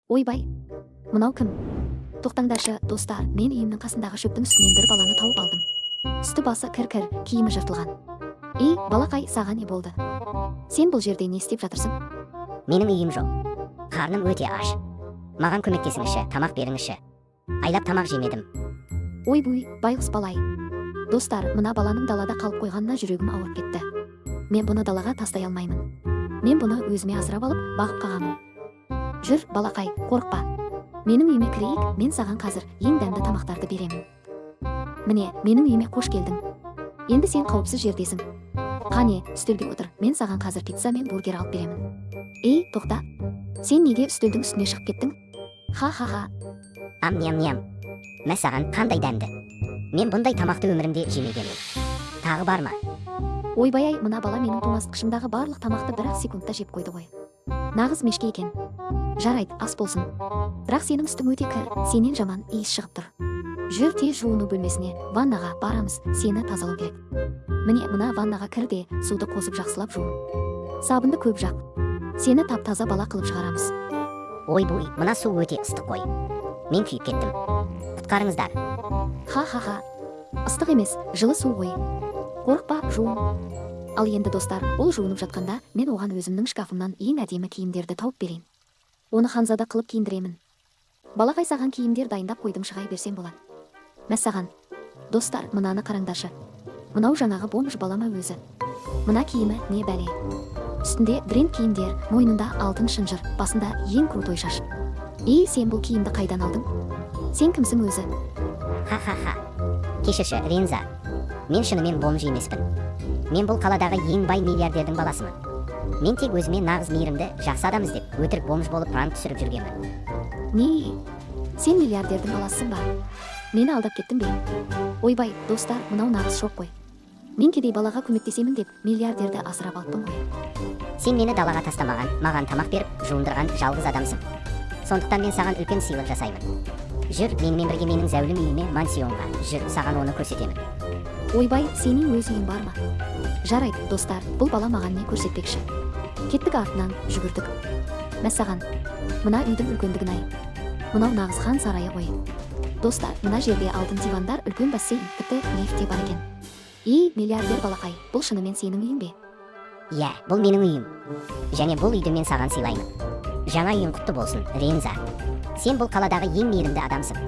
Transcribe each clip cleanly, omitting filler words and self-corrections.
Ойбай, мынау кім? Тоқтаңдаршы, достар, мен үйімнің қасындағы шөптің үстінен бір баланы тауып алдым. Үсті басы кір-кір, киімі жыртылған. Балақай, саған не болды? Сен бұл жерде не істеп жатырсың? Менің үйім жоқ. Қарным өте аш. Маған көмектесіңізші, тамақ беріңізші. Айлап тамақ жемедім. Ойбуй, байғұс балай. Достар, мына баланың далада қалып қойғанына жүрегім ауырып кетті. Мен бұны далаға тастай алмаймын. Мен бұны өзіме асырап алып, бағып қағамын. Жүр, балақай, қорықпа. Менің үйіме кірейік, мен саған қазір ең дәмді тамақтарды беремін. Міне, менің үйіме қош келдің. Енді сен қауіпсіз жердесің. Қане, үстелге отыр, мен саған қазір пицца мен бургер алып беремін. Тоқта. Сен неге үстелдің үстіне шығып кеттің? Ха-ха-ха. Ам-ням-ням. Мәсаған қандай дәмді. Мен бұндай тамақты өмірімде жемегенмін. Тағы бар ма? Ойбай-ай, мына бала менің тоңазытқышымдағы барлық тамақты бір-ақ секундта жеп қойды ғой. Нағыз мешке екен. Жарайды, ас болсын. Бірақ сенің үстің өте кір, сенен жаман иіс шығып тұр. Жүр, тез жуыну бөлмесіне, ваннаға барамыз, сені тазалау керек. Міне, мына ваннаға кір де суды қосып жақсылап жуын. Сабынды көп жақ. Сені тап-таза бала қылып шығарамыз. Ойбуй, мына су өте ыстық қой. Мен күйіп кеттім. Құтқарыңыздар. Ха-ха-ха. Ыстық емес, жылы су ғой. Қорықпа, жуын. Ал енді достар, ол жуынып жатқанда, мен оған өзімнің шкафымнан ең әдемі киімдерді тауып берейін. Оны ханзада қылып киіндіремін. Балақай, саған киімдер дайындап қойдым, шығай берсем болады. Мәссаған. Достар, мынаны қараңдаршы. Мынау жаңағы бомж балама өзі. Мына киімі не бәле. Үстінде бренд киімдер, мойнында алтын шынжыр, басында ең крутой шаш. Сен бұл киімді қайдан алдың? Сен кімсің өзі? Ха-ха-ха. Кешірші, Ренза. Мен шынымен бомж емеспін. Мен бұл қаладағы ең бай миллиардердің баласымын. Мен тек өзіме нағыз мейірімді, жақсы адам іздеп, өтірік бомж болып пранк түсіріп жүргенмін. Не? Сен миллиардердің баласысың ба? Мені алдап кеттің бе? Ойбай, достар, мынау нағыз шок қой. Мен кедей балаға көмектесемін деп миллиардерді асырап алыппын ғой. Сен мені далаға тастамаған, маған тамақ беріп, жуындырған жалғыз адамсың. Сондықтан мен саған үлкен сыйлық жасаймын. Жүр, менімен бірге менің зәулім үйіме, мансионға. Жүр, саған оны көрсетемін. Ойбай, сенің өз үйің бар ма? Жарайды, достар, бұл бала маған не көрсетпекші. Кеттік, артынан жүгірдік. Мәссаған, мына үйдің үлкендігін ай. Мынау нағыз хан сарайы ғой. Достар, мына жерде алтын дивандар, үлкен бассейн, тіпті лифт те бар екен. Миллиардер балақай, бұл шынымен сенің үйің бе? Иә, бұл менің үйім. Және бұл үйді мен саған сыйлаймын. Жаңа үйің құтты болсын, Ренза. Сен бұл қаладағы ең мейірімді адамсың.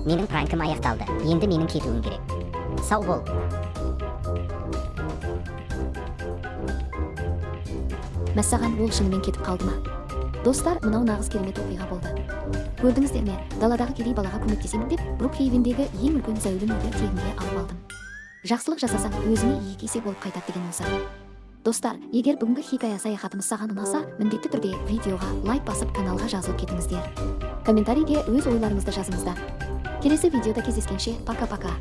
Менің пранкым аяқталды. Енді менің кетуім керек. Сау бол. Мәссаған, ол шынымен кетіп қалды ма? Достар, мынау нағыз керемет оқиға болды. Көрдіңіздер ме? Даладағы кедей балаға көмектесемін деп, Брукхейвендегі ең үлкен зәулім үйді тегінге алып алдым. Жақсылық жасасаң, өзіне екі есе болып қайтады деген осы. Достар, егер бүгінгі хикая саяхатымыз саған ұнаса, міндетті түрде видеоға лайк басып, каналға жазылып кетіңіздер. Комментарийге өз ойларыңызды жазыңыздар. Келесі видеода кездескенше, пока-пока.